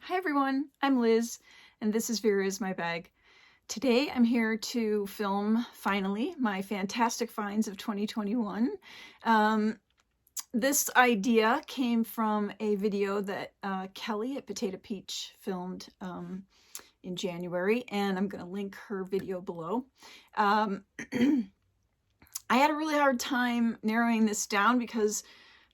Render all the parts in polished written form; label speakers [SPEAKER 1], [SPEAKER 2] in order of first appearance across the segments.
[SPEAKER 1] Hi everyone, I'm Liz, and this is Vera is my bag. Today I'm here to film, finally, my fantastic finds of 2021. This idea came from a video that Kelly at Potato Peach filmed in January, and I'm going to link her video below. I had a really hard time narrowing this down because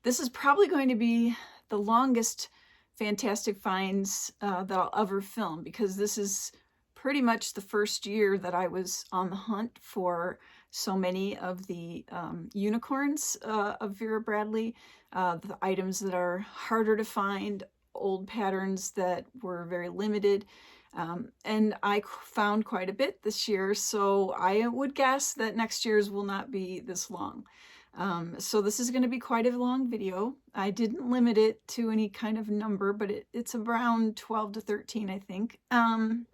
[SPEAKER 1] this is probably going to be the longest fantastic finds that I'll ever film, because this is pretty much the first year that I was on the hunt for so many of the unicorns of Vera Bradley, the items that are harder to find, old patterns that were very limited. And I found quite a bit this year, so I would guess that next year's will not be this long. So this is going to be quite a long video. I didn't limit it to any kind of number, but it's around 12 to 13, I think. And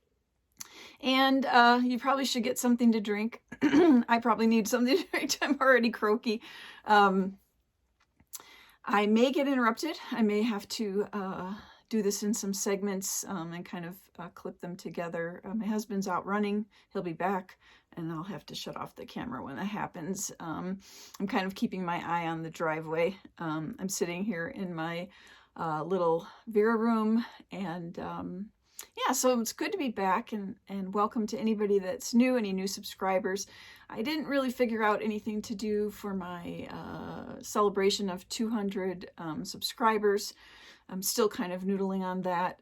[SPEAKER 1] you probably should get something to drink. I probably need something to drink. I'm already croaky. I may get interrupted. I may have to do this in some segments and kind of clip them together. My husband's out running. He'll be back, and I'll have to shut off the camera when that happens. I'm kind of keeping my eye on the driveway. I'm sitting here in my little Vera room, and yeah, so it's good to be back, and welcome to anybody that's new, any new subscribers. I didn't really figure out anything to do for my celebration of 200 subscribers. I'm still kind of noodling on that,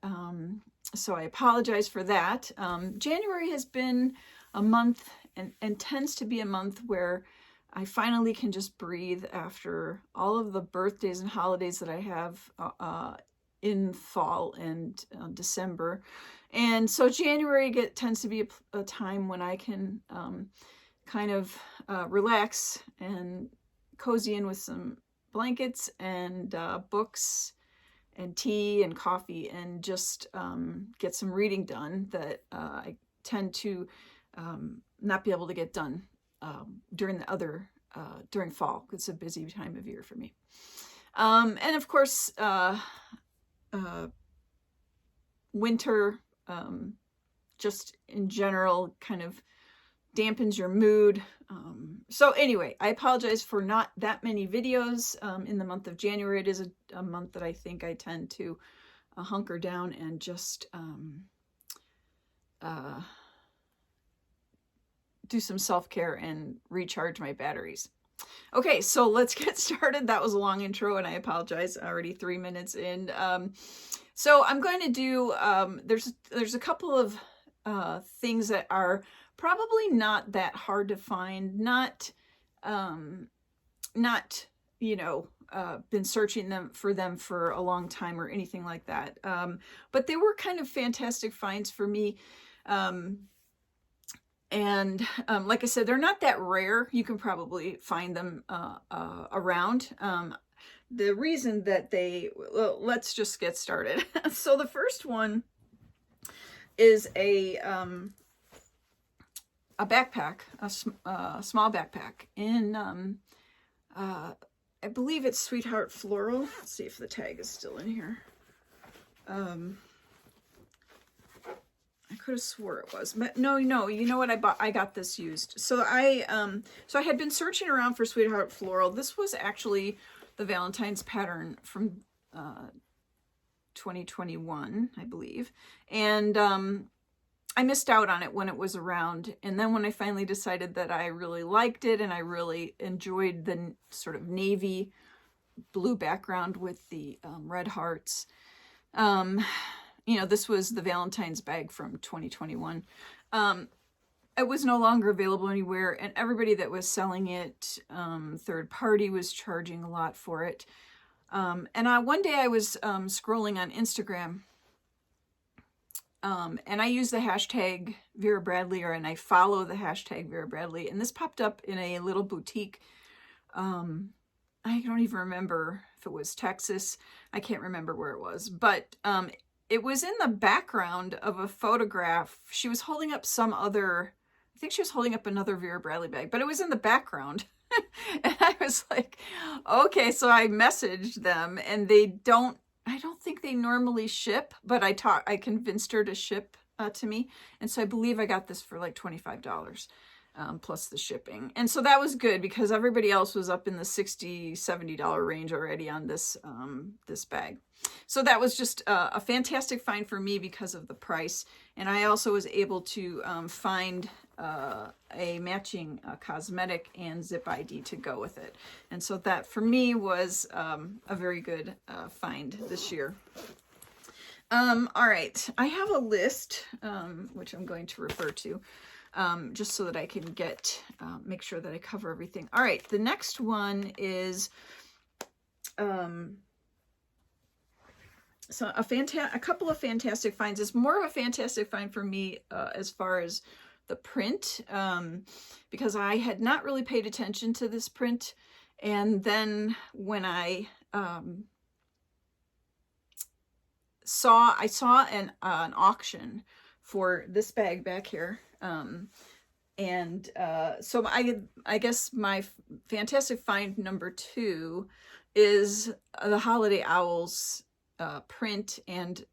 [SPEAKER 1] so I apologize for that. January has been a month and tends to be a month where I finally can just breathe after all of the birthdays and holidays that I have in fall and December. And so January tends to be a time when I can kind of relax and cozy in with some blankets and books and tea and coffee, and just get some reading done that I tend to not be able to get done during the other during fall. It's a busy time of year for me. And of course, winter just in general kind of dampens your mood. So anyway, I apologize for not that many videos in the month of January. It is a month that I think I tend to hunker down and just do some self-care and recharge my batteries. Okay, so let's get started. That was a long intro, and I apologize, already 3 minutes in. So I'm going to do, there's a couple of things that are probably not that hard to find, not you know, been searching for them for a long time or anything like that. But they were kind of fantastic finds for me. And like I said, they're not that rare. You can probably find them around. The reason that well, let's just get started. So the first one is a backpack, a small backpack in, I believe it's Sweetheart Floral. Let's see if the tag is still in here. I could have swore it was, but no, you know what, I got this used. So I had been searching around for Sweetheart Floral. This was actually the Valentine's pattern from 2021, I believe. And I missed out on it when it was around. And then when I finally decided that I really liked it and I really enjoyed the sort of navy blue background with the red hearts, you know, this was the Valentine's bag from 2021. It was no longer available anywhere, and everybody that was selling it, third party, was charging a lot for it. And one day I was scrolling on Instagram, and I use the hashtag Vera Bradley, and I follow the hashtag Vera Bradley, and this popped up in a little boutique. I don't even remember if it was Texas. I can't remember where it was, but it was in the background of a photograph. She was holding up some other, I think she was holding up another Vera Bradley bag, but it was in the background. And I was like, okay, so I messaged them, and they don't I don't think they normally ship, but I convinced her to ship to me. And so I believe I got this for like $25 plus the shipping. And so that was good because everybody else was up in the $60, $70 range already on this, this bag. So that was just a fantastic find for me because of the price. And I also was able to find a matching cosmetic and zip ID to go with it. And so that for me was a very good find this year. All right, I have a list, which I'm going to refer to, just so that I can get, make sure that I cover everything. All right, the next one is, so a couple of fantastic finds. It's more of a fantastic find for me as far as the print, because I had not really paid attention to this print. And then when I saw an auction for this bag back here, so I guess my fantastic find number 2 is the Holiday Owls print, and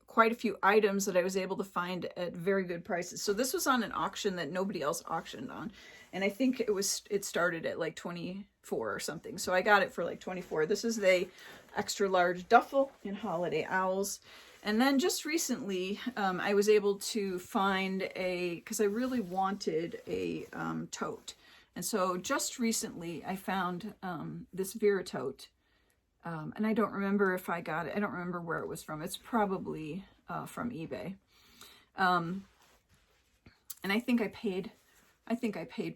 [SPEAKER 1] quite a few items that I was able to find at very good prices. So this was on an auction that nobody else auctioned on, and I think it started at like 24 or something. So I got it for like 24. This is the extra large duffel in Holiday Owls. And then just recently, I was able to find because I really wanted a tote. And so just recently I found this Vera tote. And I don't remember if I got it. I don't remember where it was from. It's probably from eBay. And I think I paid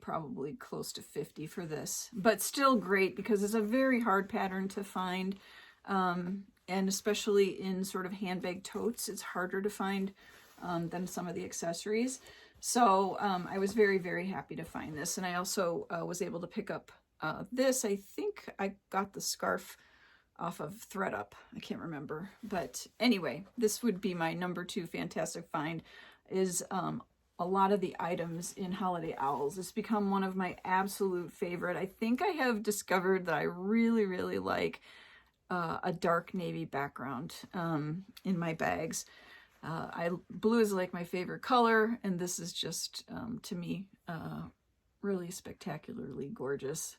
[SPEAKER 1] probably close to $50 for this, but still great because it's a very hard pattern to find. And especially in sort of handbag totes, it's harder to find than some of the accessories. So I was very, very happy to find this. And I also was able to pick up this. I think I got the scarf off of ThreadUp. I can't remember. But anyway, this would be my number 2 fantastic find, is a lot of the items in Holiday Owls. It's become one of my absolute favorite. I think I have discovered that I really, really like a dark navy background in my bags. Blue is like my favorite color, and this is just, to me, really spectacularly gorgeous.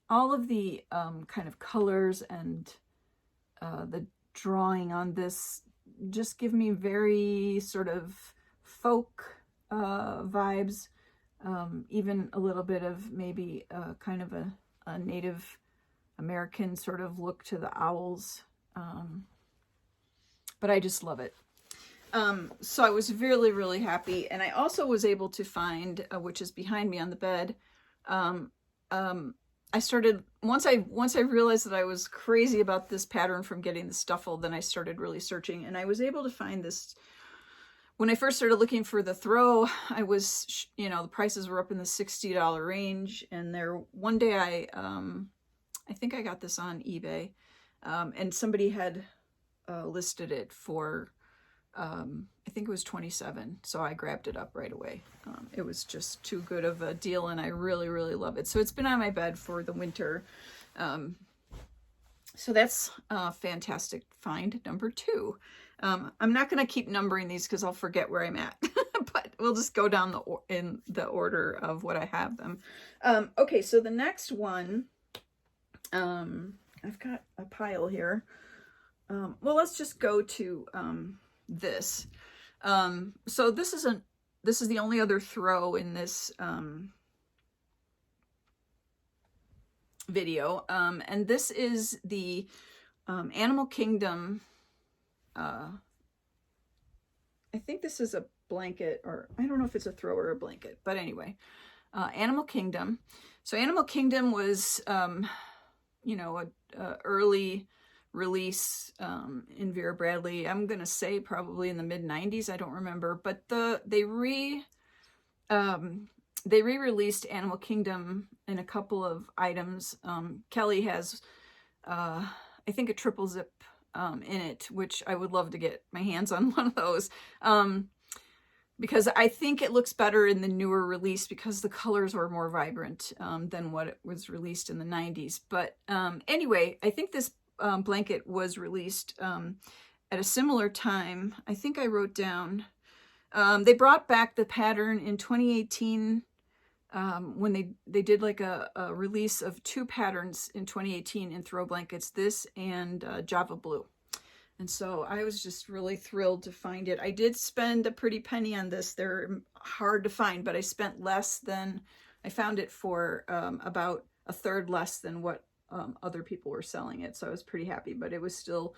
[SPEAKER 1] All of the kind of colors and the drawing on this just give me very sort of folk vibes, even a little bit of maybe kind of a Native American sort of look to the owls, but I just love it. So I was really, really happy. And I also was able to find, which is behind me on the bed, I started, once I realized that I was crazy about this pattern from getting the stuffle, then I started really searching, and I was able to find this. When I first started looking for the throw, I was, the prices were up in the $60 range, and one day I think I got this on eBay, and somebody had listed it for, I think it was $27, so I grabbed it up right away. It was just too good of a deal, and I really, really love it. So it's been on my bed for the winter. So that's a fantastic find number 2. I'm not going to keep numbering these because I'll forget where I'm at, but we'll just go down in the order of what I have them. Okay, so the next one, I've got a pile here. Well, let's just go to this. So this is the only other throw in this video, and this is the Animal Kingdom. I think this is a blanket, or I don't know if it's a throw or a blanket, but anyway, Animal Kingdom. So Animal Kingdom was, a early release in Vera Bradley. I'm gonna say probably in the mid-90s. I don't remember, but they re-released Animal Kingdom in a couple of items. Kelly has, I think, a triple zip in it, which I would love to get my hands on one of those, because I think it looks better in the newer release because the colors were more vibrant than what it was released in the 90s. But anyway, I think this blanket was released at a similar time. I think I wrote down, they brought back the pattern in 2018 when they did like a release of 2 patterns in 2018 in throw blankets, this and Java Blue. And so I was just really thrilled to find it. I did spend a pretty penny on this. They're hard to find, but I spent less than, I found it for about a third less than what other people were selling it. So I was pretty happy, but it was still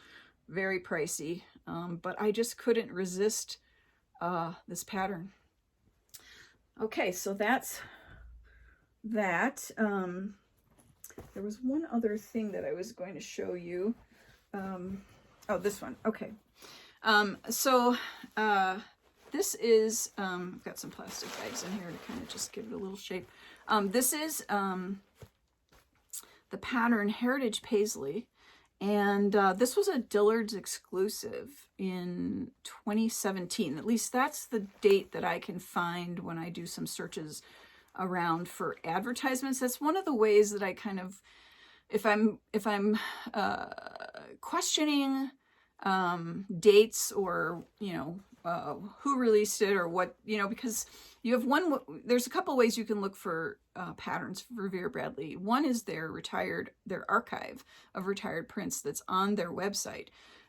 [SPEAKER 1] very pricey. But I just couldn't resist this pattern. Okay, so that's that. There was one other thing that I was going to show you. Oh, this one. Okay. This is, I've got some plastic bags in here to kind of just give it a little shape. This is the pattern Heritage Paisley. And this was a Dillard's exclusive in 2017. At least that's the date that I can find when I do some searches around for advertisements. That's one of the ways that I kind of, if I'm questioning dates or, you know, who released it or what, you know, because you have there's a couple ways you can look for patterns for Vera Bradley. One is their archive of retired prints that's on their website.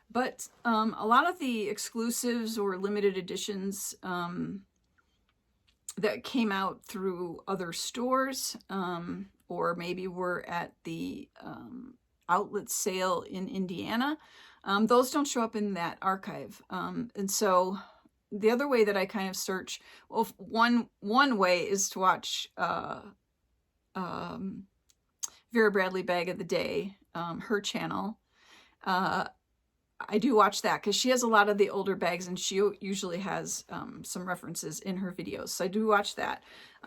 [SPEAKER 1] But a lot of the exclusives or limited editions that came out through other stores or maybe were at the outlet sale in Indiana, those don't show up in that archive. And so the other way that I kind of search, well, one way is to watch Vera Bradley Bag of the Day, her channel. I do watch that because she has a lot of the older bags and she usually has some references in her videos. So I do watch that.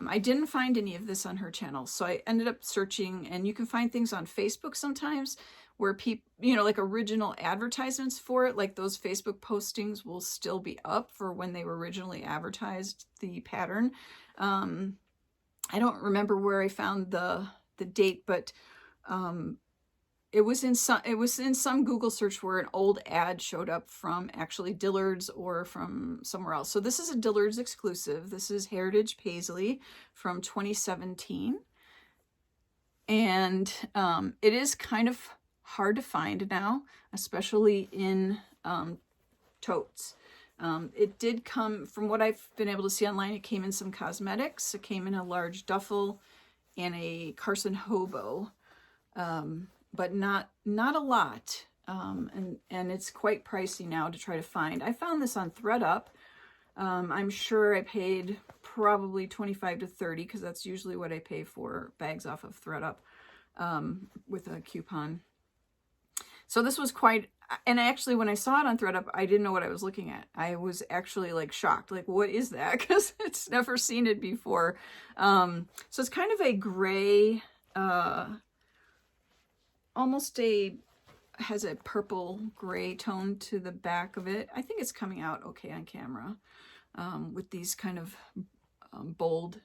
[SPEAKER 1] I didn't find any of this on her channel. So I ended up searching, and you can find things on Facebook sometimes where people, you know, like original advertisements for it, like those Facebook postings will still be up for when they were originally advertised the pattern. I don't remember where I found the date, but it was in some Google search where an old ad showed up from actually Dillard's or from somewhere else. So this is a Dillard's exclusive. This is Heritage Paisley from 2017. And it is kind of hard to find now, especially in totes. It did come, from what I've been able to see online, it came in some cosmetics. It came in a large duffel and a Carson hobo. But not a lot, and it's quite pricey now to try to find. I found this on ThreadUp. I'm sure I paid probably $25 to $30 because that's usually what I pay for bags off of ThreadUp with a coupon. So this was quite, and actually when I saw it on ThreadUp, I didn't know what I was looking at. I was actually like shocked, like what is that? Because it's never seen it before. So it's kind of a gray, almost has a purple gray tone to the back of it. I think it's coming out okay on camera with these kind of bold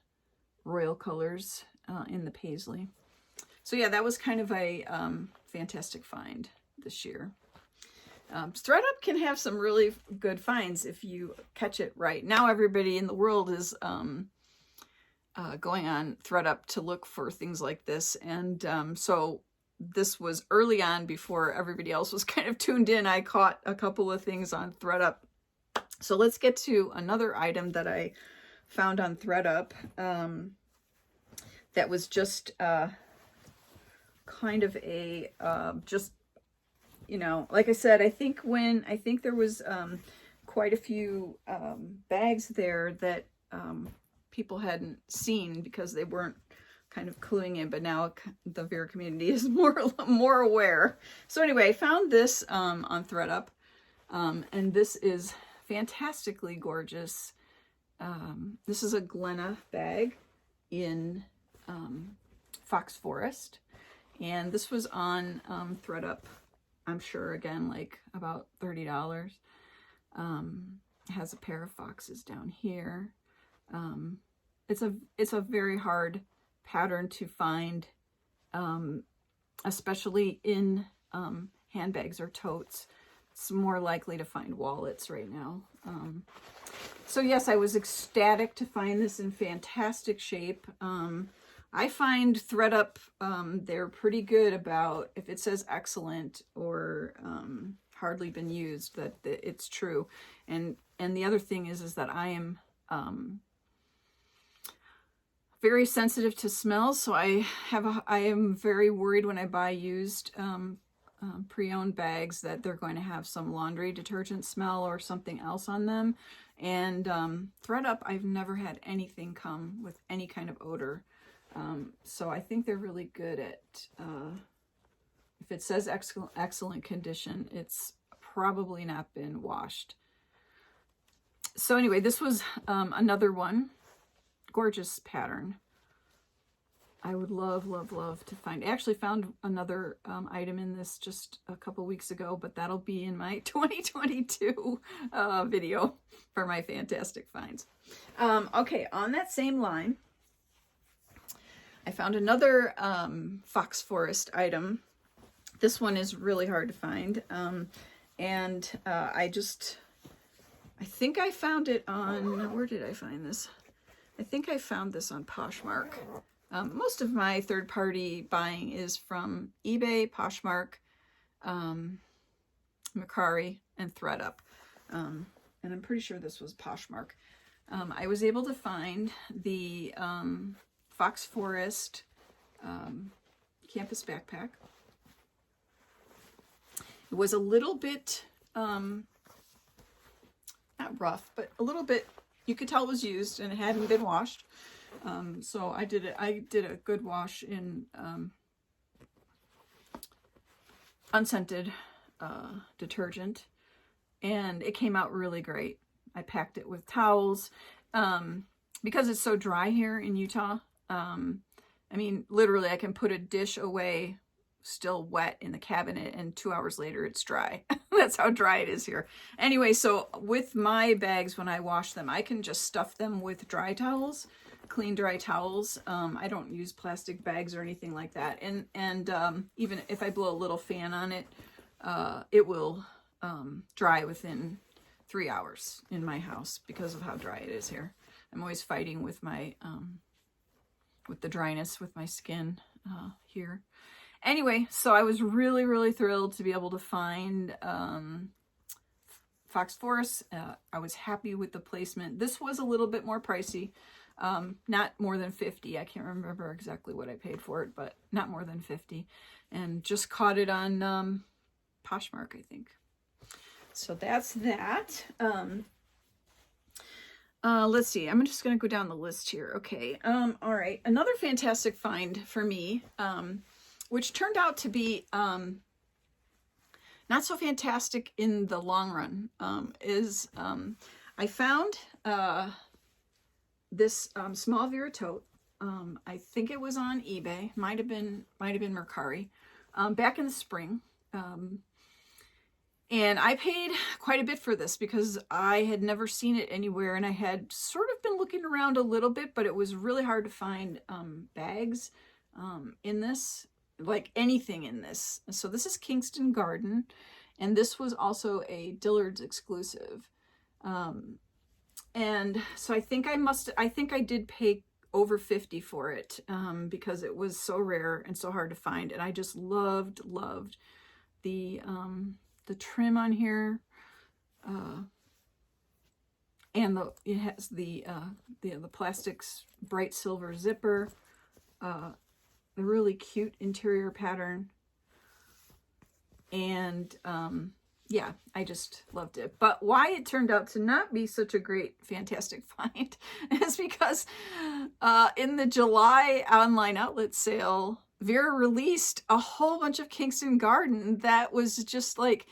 [SPEAKER 1] royal colors in the paisley. So yeah, that was kind of a fantastic find this year. ThreadUp can have some really good finds if you catch it right. Now everybody in the world is going on ThreadUp to look for things like this, and so this was early on before everybody else was kind of tuned in. I caught a couple of things on ThreadUp. So let's get to another item that I found on ThreadUp that was just kind of a, just, you know, like I said, I think there was quite a few bags there that people hadn't seen because they weren't kind of cluing in, but now the Vera community is more aware. So anyway, I found this on ThreadUp, and this is fantastically gorgeous. This is a Glenna bag in Fox Forest, and this was on ThreadUp, I'm sure, again, like about $30. It has a pair of foxes down here. It's a very hard pattern to find, especially in handbags or totes. It's more likely to find wallets right now. So yes, I was ecstatic to find this in fantastic shape. I find ThredUp, they're pretty good about, if it says excellent or hardly been used, that it's true. And the other thing is that I am very sensitive to smells, so I am very worried when I buy used pre-owned bags that they're going to have some laundry detergent smell or something else on them. And ThredUp, I've never had anything come with any kind of odor. So I think they're really good at, if it says excellent condition, it's probably not been washed. So anyway, this was another one. Gorgeous pattern. I would love, love, love to find. I actually found another item in this just a couple weeks ago, but that'll be in my 2022 video for my fantastic finds. Okay, on that same line, I found another Fox Forest item. This one is really hard to find. And I think I found it on, where did I find this? I think I found this on Poshmark. Most of my third-party buying is from eBay, Poshmark, Mercari, and ThredUp. And I'm pretty sure this was Poshmark. I was able to find the Fox Forest campus backpack. It was a little bit, not rough, but a little bit, you could tell it was used and it hadn't been washed. So I did a good wash in unscented detergent, and it came out really great. I packed it with towels. Because it's so dry here in Utah, I mean, literally I can put a dish away still wet in the cabinet and 2 hours later it's dry. That's how dry it is here. Anyway, so with my bags, when I wash them, I can just stuff them with dry towels, clean dry towels. I don't use plastic bags or anything like that. And even if I blow a little fan on it, it will dry within 3 hours in my house because of how dry it is here. I'm always fighting with my with the dryness with my skin here. Anyway, so I was really, really thrilled to be able to find Fox Forest. I was happy with the placement. This was a little bit more pricey, not more than $50. I can't remember exactly what I paid for it, but not more than $50. And just caught it on Poshmark, I think. So that's that. Let's see. I'm just going to go down the list here. Okay. All right. Another fantastic find for me, which turned out to be not so fantastic in the long run, is I found this small Vera tote. I think it was on eBay. Might have been Mercari, back in the spring. And I paid quite a bit for this because I had never seen it anywhere, and I had sort of been looking around a little bit, but it was really hard to find bags in this, like anything in this. So this is Kingston Garden, and this was also a Dillard's exclusive. And so I think I did pay over $50 for it because it was so rare and so hard to find, and I just loved the trim on here, and it has the plastic's bright silver zipper, the really cute interior pattern, and yeah, I just loved it. But why it turned out to not be such a great, fantastic find is because in the July online outlet sale, Vera released a whole bunch of Kingston Garden that was just like,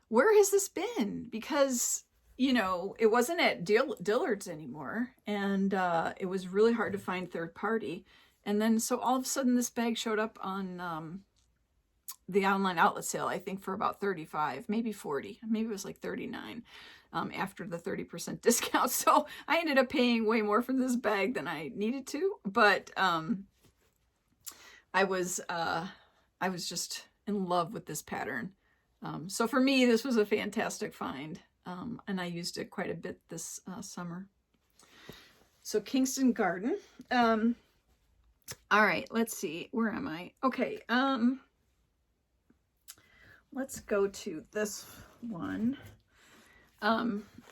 [SPEAKER 1] where has this been? Because, you know, it wasn't at Dillard's anymore, and it was really hard to find third party. And then so all of a sudden this bag showed up on the online outlet sale, I think for about $35, maybe $40, maybe it was like $39 after the 30% discount. So I ended up paying way more for this bag than I needed to, but I was just in love with this pattern. So for me, this was a fantastic find, and I used it quite a bit this summer. So Kingston Garden. All right, let's see. Where am I? Okay, let's go to this one. You're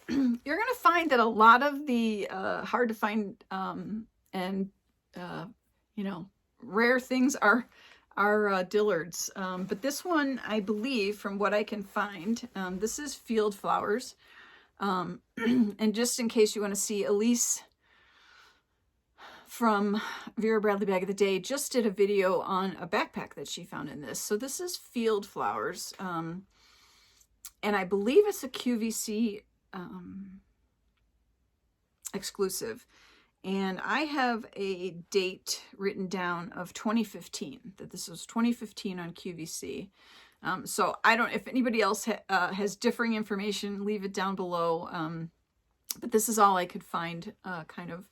[SPEAKER 1] going to find that a lot of the hard to find and you know, rare things are dillards. But this one, I believe, from what I can find, this is field flowers. And just in case you want to see, Elise from Vera Bradley Bag of the Day just did a video on a backpack that she found in this. So this is field flowers. And I believe it's a QVC exclusive. And I have a date written down of 2015, that this was 2015 on QVC. So I don't, if anybody else has differing information, leave it down below. But this is all I could find kind of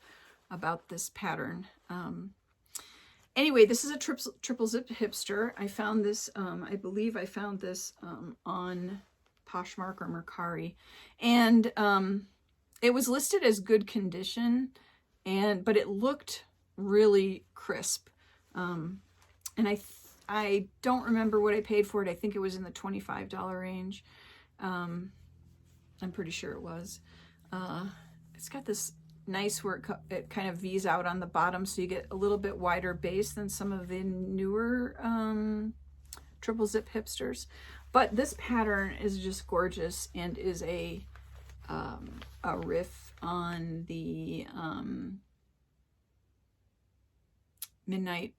[SPEAKER 1] about this pattern. Anyway, this is a triple zip hipster. I found this, I believe I found this on Poshmark or Mercari. And it was listed as good condition, but it looked really crisp. And I don't remember what I paid for it. I think it was in the $25 range. I'm pretty sure it was. It's got this nice where it kind of V's out on the bottom, so you get a little bit wider base than some of the newer triple zip hipsters. But this pattern is just gorgeous and is a riff on the Midnight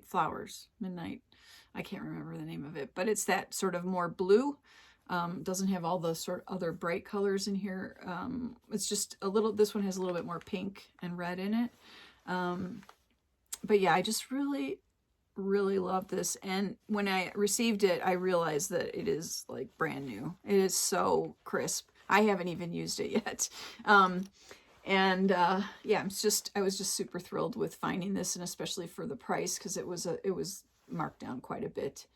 [SPEAKER 1] Flowers. I can't remember the name of it, but it's that sort of more blue. Doesn't have all the sort of other bright colors in here. It's just a little, this one has a little bit more pink and red in it. But yeah, I just really love this. And when I received it, I realized that it is like brand new. It is so crisp. I haven't even used it yet. Yeah, I was just super thrilled with finding this, and especially for the price, because it was marked down quite a bit.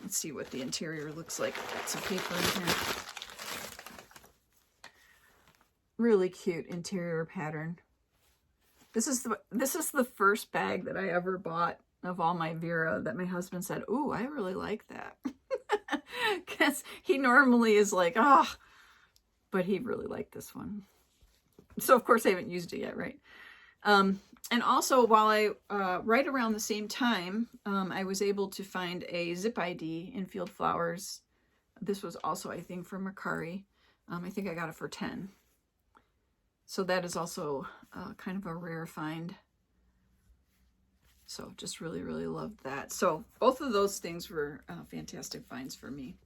[SPEAKER 1] Let's see what the interior looks like. I've got some paper in here. Really cute interior pattern. This is the first bag that I ever bought of all my Vera that my husband said, "Ooh, I really like that." Because he normally is like, "Oh," but he really liked this one. So of course I haven't used it yet, right? And also, while right around the same time, I was able to find a zip ID in field flowers. This was also, I think, from Mercari. I think I got it for 10. So that is also kind of a rare find. So just really loved that. So both of those things were fantastic finds for me.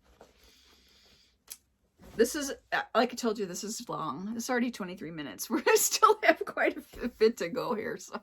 [SPEAKER 1] This is, like I told you, this is long. It's already 23 minutes. We still have quite a bit to go here. So